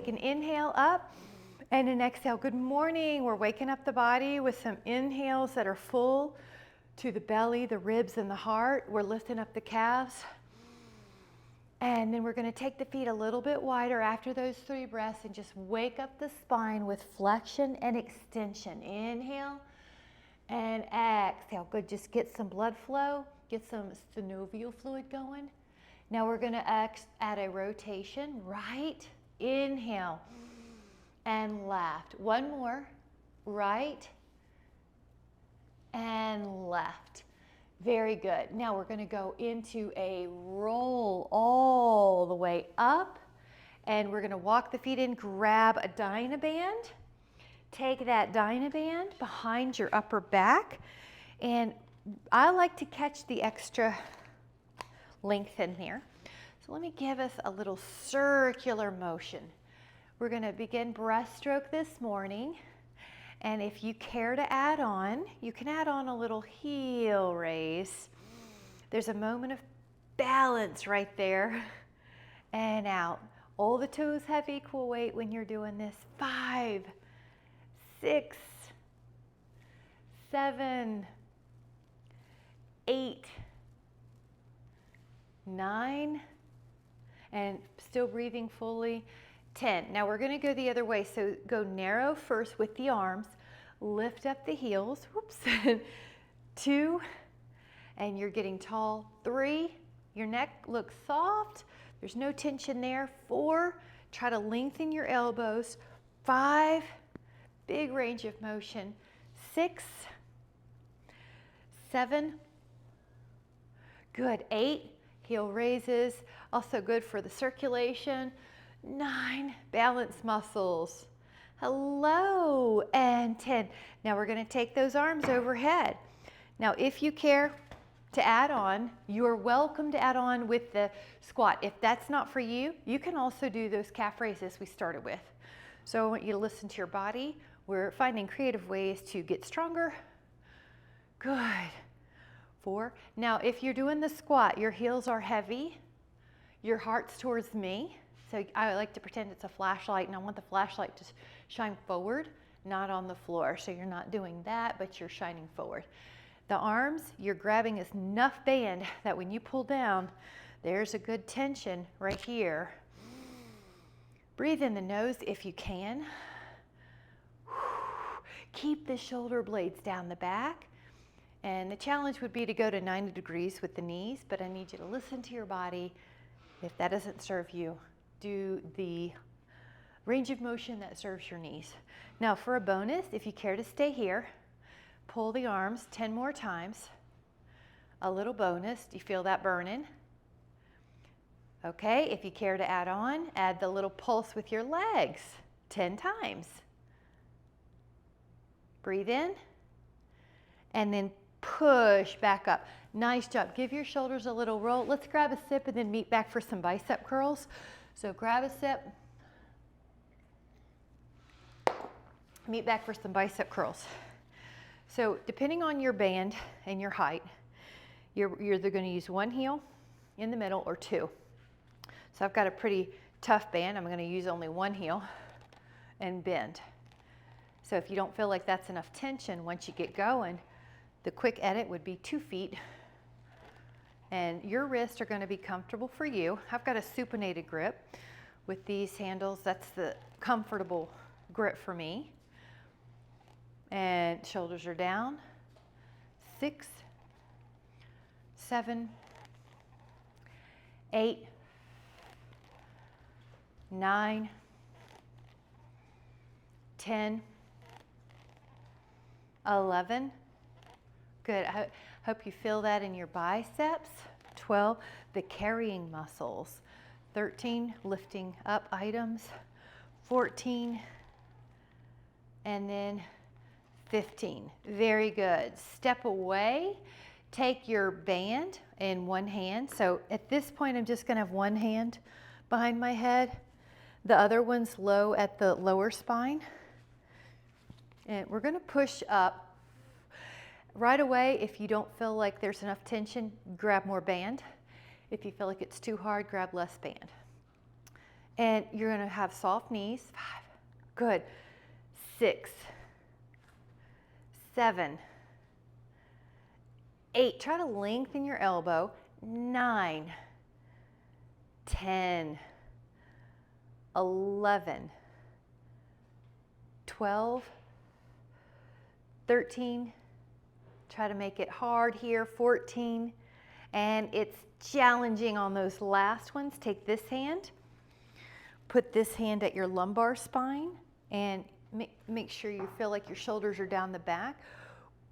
Take an inhale up and an exhale. Good morning. We're waking up the body with some inhales that are full to the belly, the ribs, and the heart. We're lifting up the calves. And then we're going to take the feet a little bit wider after those 3 breaths and just wake up the spine with flexion and extension. Inhale and exhale. Good. Just get some blood flow. Get some synovial fluid going. Now we're going to add a rotation. Right. Inhale and left. One more. Right and left. Very good. Now we're going to go into a roll all the way up, and we're going to walk the feet in, grab a Dynaband. Take that Dynaband behind your upper back, and I like to catch the extra length in here. So let me give us a little circular motion. We're going to begin breaststroke this morning. And if you care to add on, you can add on a little heel raise. There's a moment of balance right there. And out. All the toes have equal weight when you're doing this. 5, 6, 7, 8, 9, and still breathing fully. 10. Now we're going to go the other way. So go narrow first with the arms. Lift up the heels. Whoops. 2. And you're getting tall. 3. Your neck looks soft. There's no tension there. 4. Try to lengthen your elbows. 5. Big range of motion. 6. 7. Good. 8. Heel raises. Also good for the circulation. 9, balance muscles. Hello, and 10. Now we're going to take those arms overhead. Now if you care to add on, you are welcome to add on with the squat. If that's not for you, you can also do those calf raises we started with. So I want you to listen to your body. We're finding creative ways to get stronger. Good. 4. Now if you're doing the squat, your heels are heavy, your heart's towards me. So I like to pretend it's a flashlight, and I want the flashlight to shine forward, not on the floor. So you're not doing that, but you're shining forward. The arms, you're grabbing enough band that when you pull down, there's a good tension right here. Breathe in the nose if you can. Keep the shoulder blades down the back. And the challenge would be to go to 90 degrees with the knees, but I need you to listen to your body. If that doesn't serve you, do the range of motion that serves your knees. Now for a bonus, if you care to stay here, pull the arms 10 more times. A little bonus. Do you feel that burning? Okay, if you care to add on, add the little pulse with your legs 10 times. Breathe in and then push back up. Nice job. Give your shoulders a little roll. Let's grab a sip and then meet back for some bicep curls. So grab a sip. Meet back for some bicep curls. So depending on your band and your height, you're either going to use one heel in the middle or 2. So I've got a pretty tough band. I'm going to use only one heel and bend. So if you don't feel like that's enough tension once you get going, the quick edit would be 2 feet. And your wrists are going to be comfortable for you. I've got a supinated grip with these handles. That's the comfortable grip for me. And shoulders are down. 6, 7, 8, 9, 10, 11. Good. I hope you feel that in your biceps. 12, the carrying muscles. 13, lifting up items. 14, and then 15. Very good. Step away. Take your band in one hand. So at this point, I'm just going to have one hand behind my head. The other one's low at the lower spine. And we're going to push up. Right away, if you don't feel like there's enough tension, grab more band. If you feel like it's too hard, grab less band. And you're gonna have soft knees. 5, good. 6, 7, 8, try to lengthen your elbow. 9, 10, 11, 12, 13, try to make it hard here, 14, and it's challenging on those last ones. Take this hand, put this hand at your lumbar spine, and make sure you feel like your shoulders are down the back.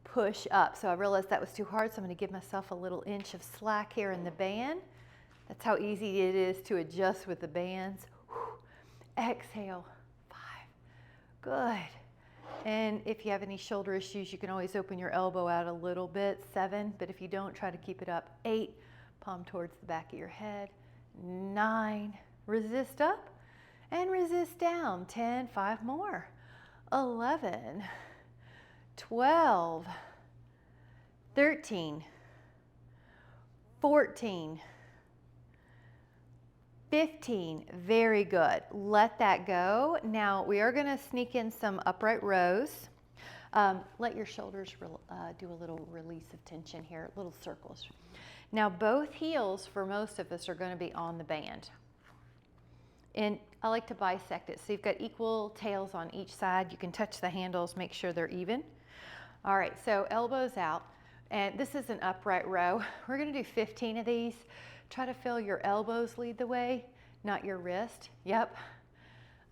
Push up. So I realized that was too hard, so I'm going to give myself a little inch of slack here in the band. That's how easy it is to adjust with the bands. Exhale. 5. Good. And if you have any shoulder issues, you can always open your elbow out a little bit. 7, but if you don't, try to keep it up. 8, palm towards the back of your head. 9, resist up and resist down. 10, 5 more. 11, 12, 13, 14, 15, very good. Let that go. Now we are going to sneak in some upright rows. Let your shoulders do a little release of tension here, little circles. Now both heels for most of us are going to be on the band. And I like to bisect it. So you've got equal tails on each side. You can touch the handles, make sure they're even. All right, so elbows out. And this is an upright row. We're going to do 15 of these. Try to feel your elbows lead the way, not your wrist. Yep.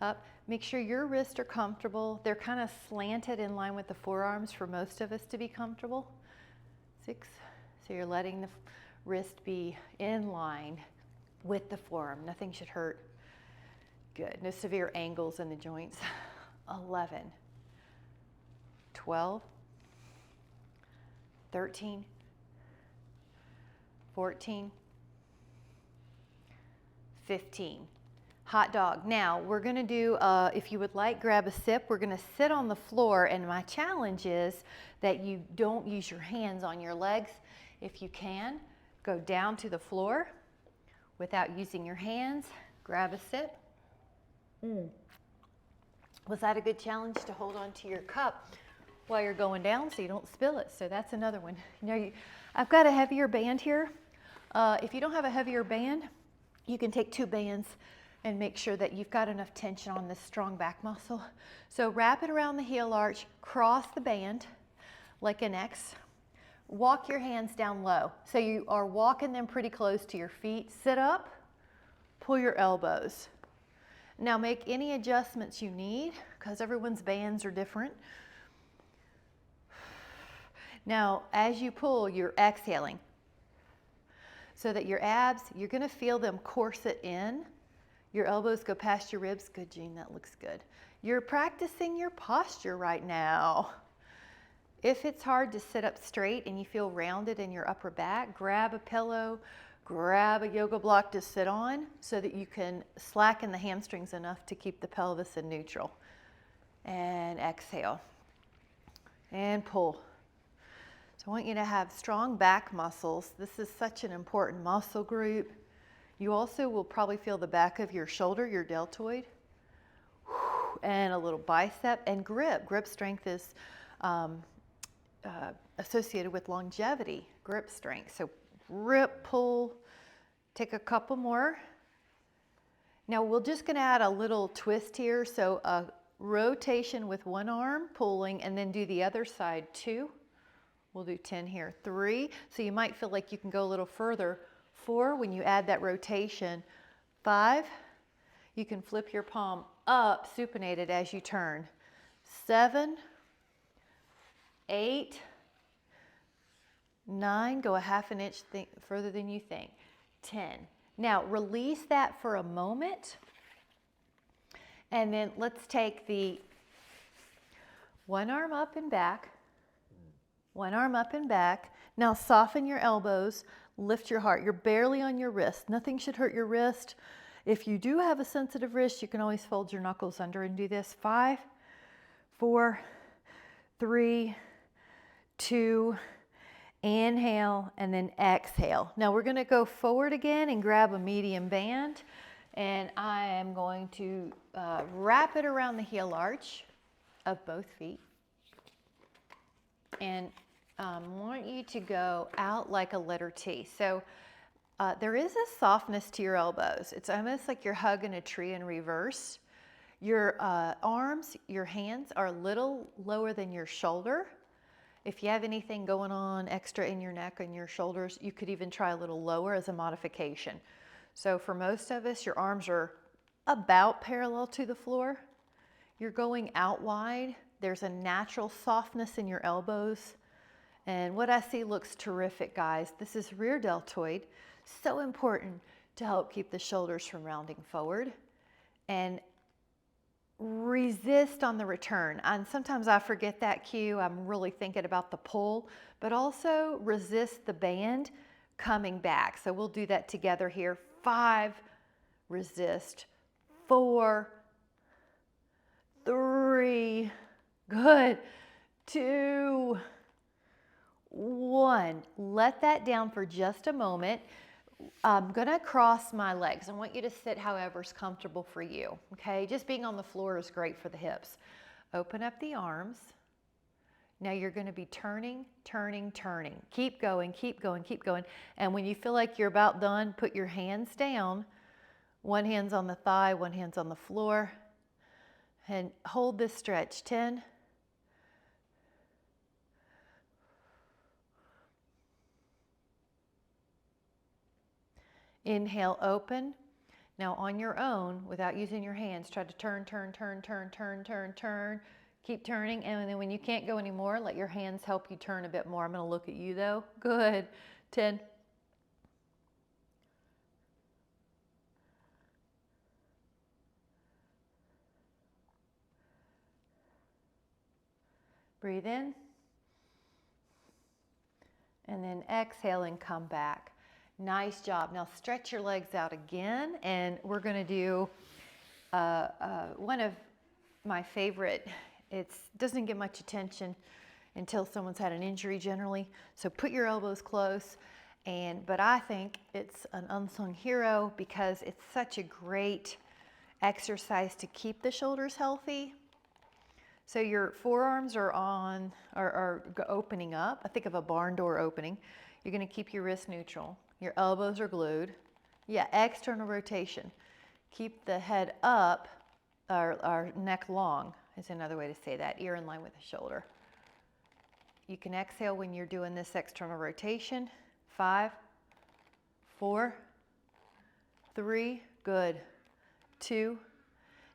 Up. Make sure your wrists are comfortable. They're kind of slanted in line with the forearms for most of us to be comfortable. 6. So you're letting the wrist be in line with the forearm. Nothing should hurt. Good. No severe angles in the joints. 11, 12, 13, 14, 15. Hot dog. Now we're going to do, if you would like, grab a sip. We're going to sit on the floor, and my challenge is that you don't use your hands on your legs. If you can, go down to the floor without using your hands. Grab a sip. Was that a good challenge to hold on to your cup while you're going down so you don't spill it? So that's another one. You know, I've got a heavier band here. If you don't have a heavier band, you can take 2 bands and make sure that you've got enough tension on this strong back muscle. So wrap it around the heel arch, cross the band like an X. Walk your hands down low. So you are walking them pretty close to your feet. Sit up, pull your elbows. Now make any adjustments you need because everyone's bands are different. Now as you pull, you're exhaling so that your abs, you're going to feel them corset in. Your elbows go past your ribs. Good, Jean, that looks good. You're practicing your posture right now. If it's hard to sit up straight and you feel rounded in your upper back, grab a pillow, grab a yoga block to sit on so that you can slacken the hamstrings enough to keep the pelvis in neutral. And exhale. And pull. So I want you to have strong back muscles. This is such an important muscle group. You also will probably feel the back of your shoulder, your deltoid, and a little bicep, and grip. Grip strength is associated with longevity, grip strength. So grip, pull, take a couple more. Now we're just going to add a little twist here. So a rotation with one arm pulling, and then do the other side 2. We'll do 10 here. 3. So you might feel like you can go a little further. 4, when you add that rotation. 5, you can flip your palm up, supinated as you turn. 7, 8, 9, go a half an inch further than you think. 10. Now release that for a moment. And then let's take the one arm up and back. One arm up and back. Now soften your elbows, lift your heart. You're barely on your wrist. Nothing should hurt your wrist. If you do have a sensitive wrist, you can always fold your knuckles under and do this. 5, 4, 3, 2, inhale, and then exhale. Now we're going to go forward again and grab a medium band And I am going to wrap it around the heel arch of both feet. And want you to go out like a letter T. So there is a softness to your elbows. It's almost like you're hugging a tree in reverse. Your arms, your hands are a little lower than your shoulder. If you have anything going on extra in your neck and your shoulders, you could even try a little lower as a modification. So for most of us, your arms are about parallel to the floor. You're going out wide. There's a natural softness in your elbows. And what I see looks terrific, guys. This is rear deltoid. So important to help keep the shoulders from rounding forward. And resist on the return. And sometimes I forget that cue. I'm really thinking about the pull, but also resist the band coming back. So we'll do that together here. 5, resist. 4, 3, good. 2, 1. Let that down for just a moment. I'm gonna cross my legs. I want you to sit however's comfortable for you, okay? Just being on the floor is great for the hips. Open up the arms. Now you're gonna be turning, turning, turning. Keep going, keep going, keep going. And when you feel like you're about done, put your hands down. One hand's on the thigh, one hand's on the floor. And hold this stretch. 10. Inhale, open. Now on your own, without using your hands, try to turn, turn, turn, turn, turn, turn, turn. Keep turning, and then when you can't go anymore, let your hands help you turn a bit more. I'm gonna look at you though. Good. 10. Breathe in. And then exhale and come back. Nice job. Now stretch your legs out again, and we're going to do one of my favorite. It doesn't get much attention until someone's had an injury generally. So put your elbows close, but I think it's an unsung hero because it's such a great exercise to keep the shoulders healthy. So your forearms are opening up. I think of a barn door opening. You're going to keep your wrists neutral. Your elbows are glued. Yeah, external rotation. Keep the head up, or neck long is another way to say that, ear in line with the shoulder. You can exhale when you're doing this external rotation. 5, 4, 3, good. 2.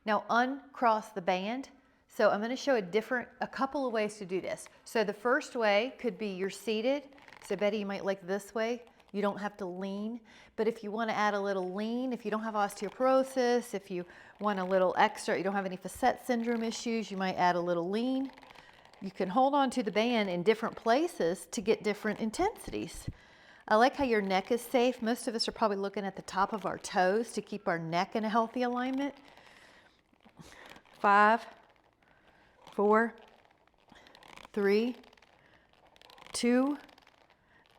Now uncross the band. So I'm going to show a couple of ways to do this. So the first way could be you're seated. So Betty, you might like this way. You don't have to lean, but if you want to add a little lean, if you don't have osteoporosis, if you want a little extra, you don't have any facet syndrome issues, you might add a little lean. You can hold on to the band in different places to get different intensities. I like how your neck is safe. Most of us are probably looking at the top of our toes to keep our neck in a healthy alignment. 5, 4, 3, 2,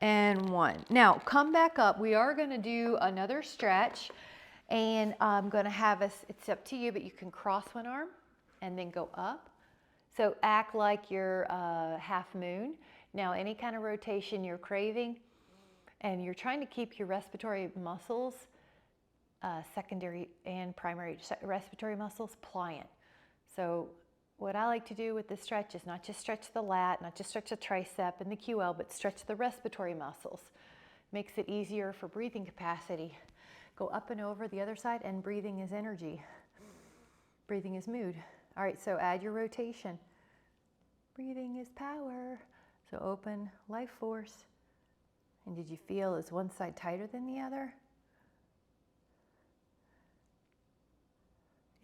and 1. Now come back up. We are going to do another stretch, and I'm going to have us, it's up to you, but you can cross one arm and then go up. So act like you're half moon. Now any kind of rotation you're craving, and you're trying to keep your respiratory muscles, secondary and primary respiratory muscles, pliant. So what I like to do with this stretch is not just stretch the lat, not just stretch the tricep and the QL, but stretch the respiratory muscles. Makes it easier for breathing capacity. Go up and over the other side, and breathing is energy. Breathing is mood. All right, so add your rotation. Breathing is power. So open, life force. And did you feel, is one side tighter than the other?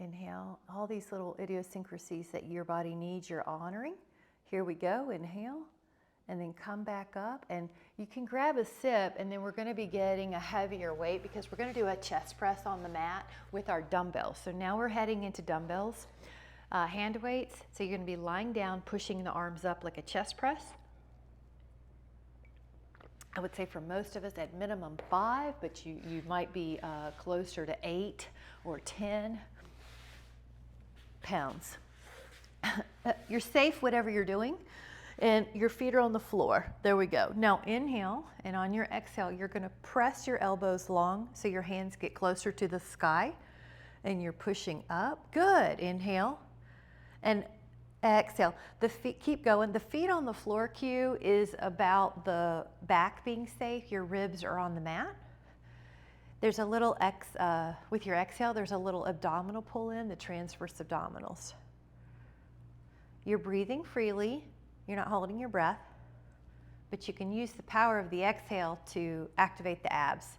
Inhale, all these little idiosyncrasies that your body needs, you're honoring. Here we go, inhale, and then come back up. And you can grab a sip, and then we're gonna be getting a heavier weight because we're gonna do a chest press on the mat with our dumbbells. So now we're heading into dumbbells, hand weights. So you're gonna be lying down, pushing the arms up like a chest press. I would say for most of us at minimum 5, but you might be closer to 8 or 10 pounds. You're safe whatever you're doing, and your feet are on the floor. There we go. Now inhale, and on your exhale, you're gonna press your elbows long so your hands get closer to the sky, and you're pushing up. Good. Inhale, and exhale. The feet, keep going. The feet on the floor cue is about the back being safe. Your ribs are on the mat. There's a little, with your exhale, there's a little abdominal pull in, the transverse abdominals. You're breathing freely. You're not holding your breath, but you can use the power of the exhale to activate the abs.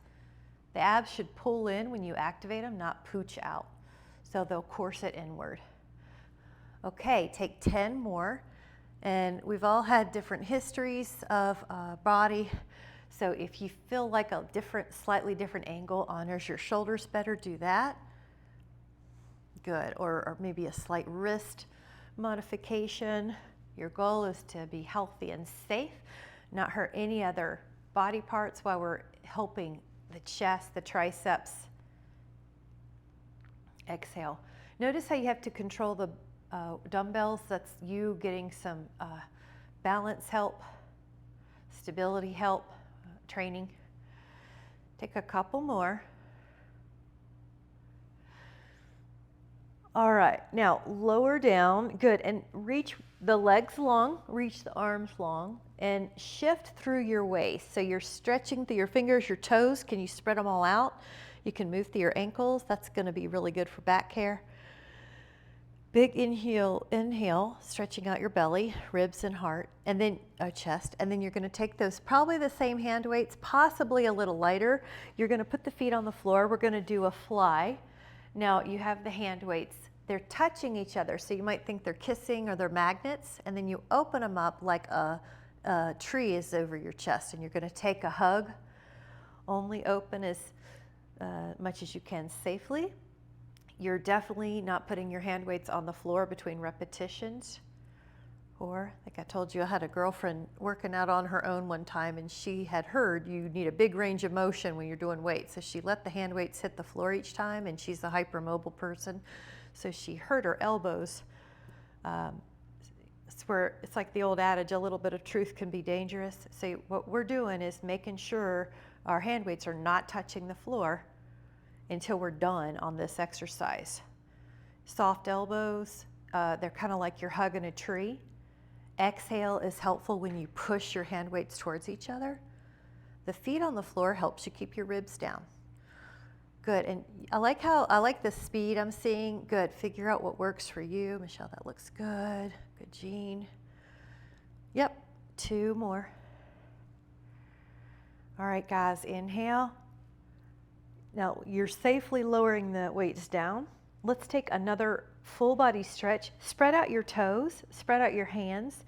The abs should pull in when you activate them, not pooch out. So they'll corset inward. Okay, take 10 more. And we've all had different histories of body. So if you feel like a slightly different angle honors your shoulders better, do that. Good, or maybe a slight wrist modification. Your goal is to be healthy and safe, not hurt any other body parts while we're helping the chest, the triceps. Exhale. Notice how you have to control the dumbbells. That's you getting some balance help, stability help, training. Take a couple more. All right, now lower down, good, and reach the legs long, reach the arms long, and shift through your waist. So you're stretching through your fingers, your toes. Can you spread them all out? You can move through your ankles. That's gonna be really good for back care. Big inhale, stretching out your belly, ribs and heart, and then chest. And then you're gonna take those, probably the same hand weights, possibly a little lighter. You're gonna put the feet on the floor. We're gonna do a fly. Now you have the hand weights. They're touching each other, so you might think they're kissing or they're magnets, and then you open them up like a tree is over your chest, and you're gonna take a hug. Only open as much as you can safely. You're definitely not putting your hand weights on the floor between repetitions. Or, like I told you, I had a girlfriend working out on her own one time, and she had heard you need a big range of motion when you're doing weights. So she let the hand weights hit the floor each time, and she's a hypermobile person. So she hurt her elbows. It's like the old adage, a little bit of truth can be dangerous. So what we're doing is making sure our hand weights are not touching the floor until we're done on this exercise. Soft elbows, they're kind of like you're hugging a tree. Exhale is helpful when you push your hand weights towards each other. The feet on the floor helps you keep your ribs down. Good, and I like the speed I'm seeing. Good, figure out what works for you. Michelle, that looks good. Good, Jean. Yep, 2 more. All right, guys, inhale. Now, you're safely lowering the weights down. Let's take another full body stretch. Spread out your toes, spread out your hands,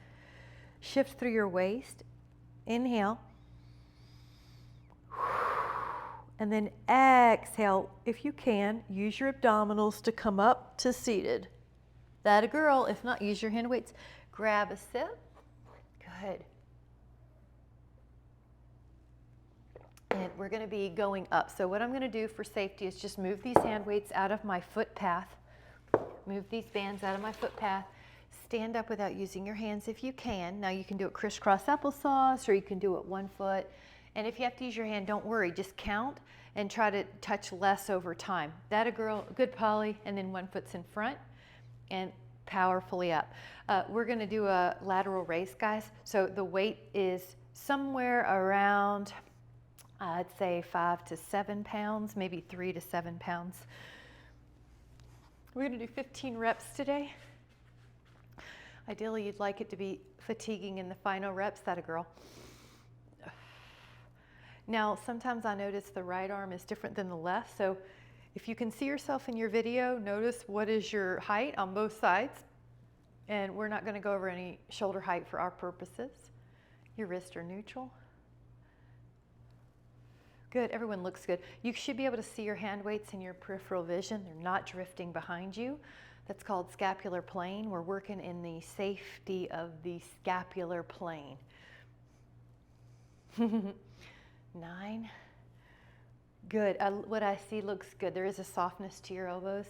shift through your waist. Inhale. And then exhale. If you can, use your abdominals to come up to seated. That a girl. If not, use your hand weights. Grab a sip. Good. And we're going to be going up. So what I'm going to do for safety is just move these hand weights out of my foot path. Move these bands out of my foot path. Stand up without using your hands if you can. Now you can do it crisscross applesauce, or you can do it 1 foot. And if you have to use your hand, don't worry. Just count and try to touch less over time. That a girl. Good, Polly. And then 1 foot's in front and powerfully up. We're going to do a lateral raise, guys. So the weight is somewhere around, I'd say 5 to 7 pounds, maybe 3 to 7 pounds. We're going to do 15 reps today. Ideally, you'd like it to be fatiguing in the final reps. That a girl. Now, sometimes I notice the right arm is different than the left. So if you can see yourself in your video, notice what is your height on both sides. And we're not going to go over any shoulder height for our purposes. Your wrists are neutral. Good, everyone looks good. You should be able to see your hand weights in your peripheral vision. They're not drifting behind you. That's called scapular plane. We're working in the safety of the scapular plane. 9. Good. What I see looks good. There is a softness to your elbows.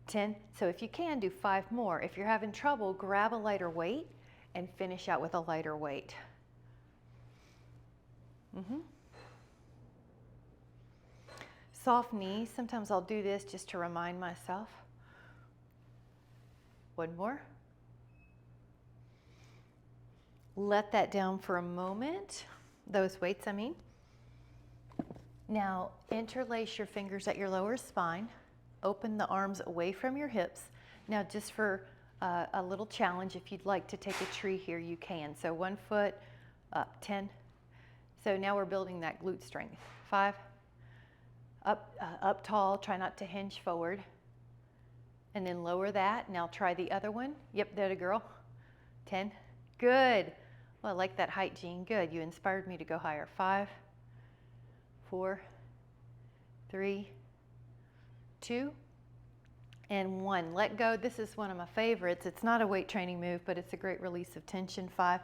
10. So if you can, do 5 more. If you're having trouble, grab a lighter weight and finish out with a lighter weight. Soft knees. Sometimes I'll do this just to remind myself. 1 more. Let that down for a moment. Those weights, I mean. Now, interlace your fingers at your lower spine. Open the arms away from your hips. Now, just for a little challenge, if you'd like to take a tree here, you can. So 1 foot up, 10. So now we're building that glute strength. 5. Up tall, try not to hinge forward. And then lower that. Now try the other one. Yep, there, girl. 10. Good. Well, I like that height, Jean. Good. You inspired me to go higher. 5, 4, 3, 2, and 1. Let go. This is one of my favorites. It's not a weight training move, but it's a great release of tension. 5,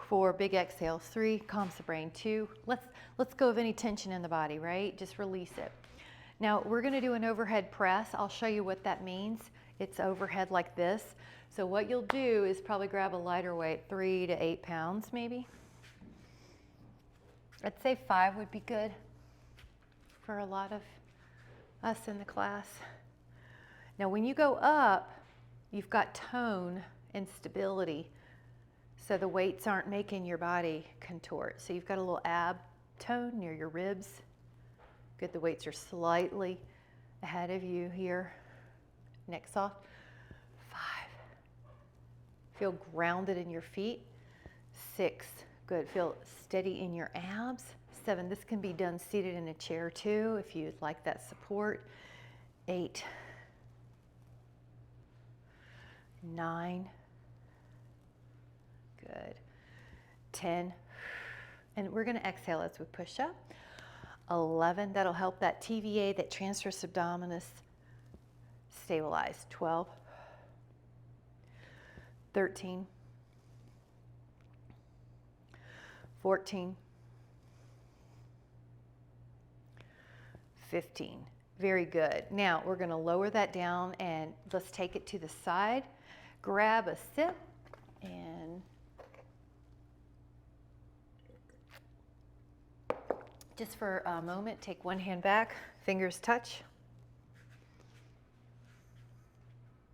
4, big exhales. 3, calms the brain. 2, let's go of any tension in the body, right? Just release it. Now we're going to do an overhead press. I'll show you what that means. It's overhead like this. So what you'll do is probably grab a lighter weight, 3 to 8 pounds maybe. I'd say 5 would be good for a lot of us in the class. Now when you go up, you've got tone and stability. So the weights aren't making your body contort. So you've got a little ab tone near your ribs. Good, the weights are slightly ahead of you here. Neck soft. 5. Feel grounded in your feet. 6. Good, feel steady in your abs. 7, this can be done seated in a chair too if you'd like that support. 8. 9. Good. 10. And we're going to exhale as we push up. 11. That'll help that TVA, that transverse abdominis, stabilize. 12. 13. 14. 15. Very good. Now we're going to lower that down and let's take it to the side. Grab a sip and just for a moment, take one hand back, fingers touch.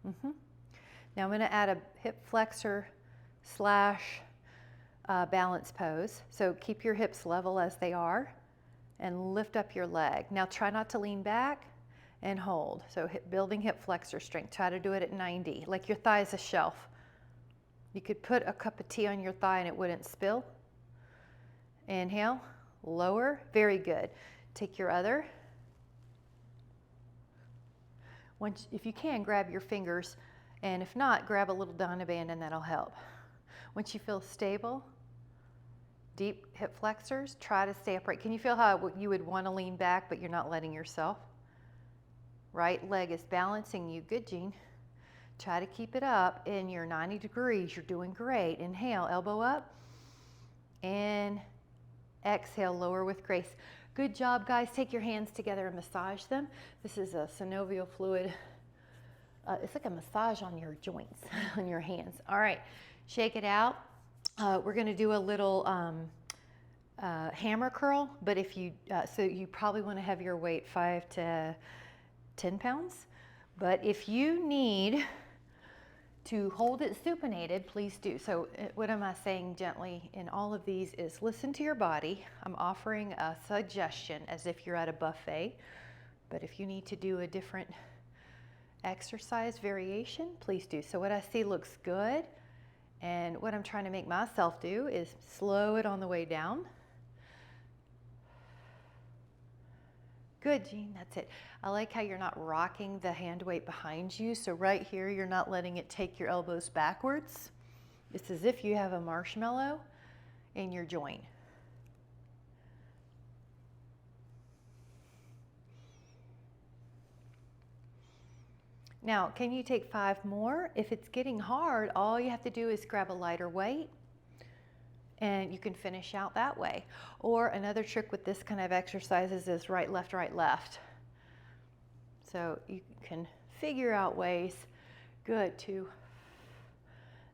Now I'm going to add a hip flexor / balance pose. So keep your hips level as they are and lift up your leg. Now try not to lean back and hold. So building hip flexor strength. Try to do it at 90, like your thigh is a shelf. You could put a cup of tea on your thigh and it wouldn't spill. Inhale, lower, very good. Take your other. If you can, grab your fingers, and if not, grab a little Dynaband and that'll help. Once you feel stable, deep hip flexors, try to stay upright. Can you feel how you would want to lean back, but you're not letting yourself? Right leg is balancing you. Good, Jean. Try to keep it up in your 90 degrees. You're doing great. Inhale, elbow up. And exhale, lower with grace. Good job, guys. Take your hands together and massage them. This is a synovial fluid. It's like a massage on your joints, on your hands. All right, shake it out. We're going to do a little hammer curl, but if you, so you probably want to have your weight 5 to 10 pounds. But if you need to hold it supinated, please do. So what am I saying gently in all of these is listen to your body. I'm offering a suggestion as if you're at a buffet, but if you need to do a different exercise variation, please do. So what I see looks good, and what I'm trying to make myself do is slow it on the way down. Good, Jean, that's it. I like how you're not rocking the hand weight behind you. So right here, you're not letting it take your elbows backwards. It's as if you have a marshmallow in your joint. Now, can you take 5 more? If it's getting hard, all you have to do is grab a lighter weight and you can finish out that way. Or another trick with this kind of exercises is right, left, right, left. So you can figure out ways, good, to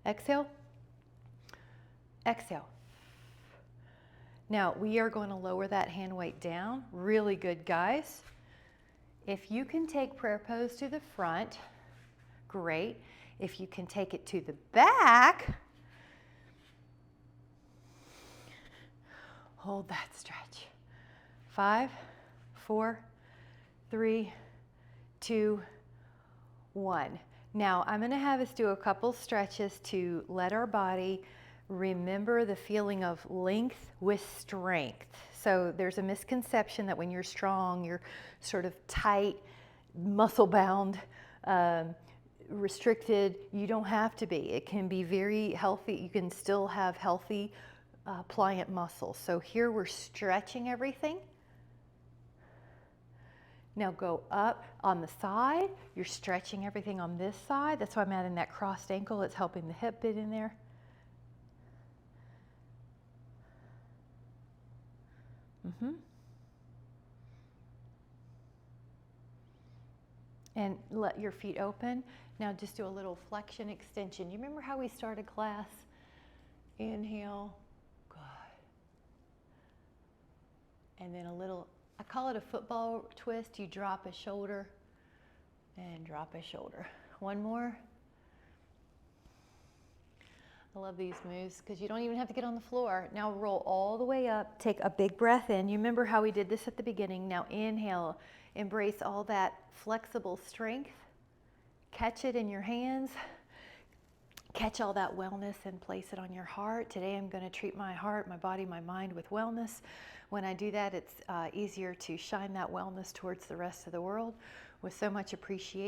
exhale, exhale. Now we are going to lower that hand weight down. Really good, guys. If you can take prayer pose to the front, great. If you can take it to the back, hold that stretch. 5, 4, 3, 2, 1. Now I'm going to have us do a couple stretches to let our body remember the feeling of length with strength. So there's a misconception that when you're strong, you're sort of tight, muscle bound, restricted. You don't have to be. It can be very healthy. You can still have healthy, pliant muscles. So here we're stretching everything. Now go up on the side. You're stretching everything on this side. That's why I'm adding that crossed ankle. It's helping the hip bit in there. And let your feet open. Now just do a little flexion extension. You remember how we started class? Inhale, good. And then a little, I call it a football twist. You drop a shoulder and drop a shoulder. One more. I love these moves because you don't even have to get on the floor. Now roll all the way up, take a big breath in. You remember how we did this at the beginning. Now inhale, embrace all that flexible strength. Catch it in your hands. Catch all that wellness and place it on your heart. Today I'm going to treat my heart, my body, my mind with wellness. When I do that, it's easier to shine that wellness towards the rest of the world with so much appreciation.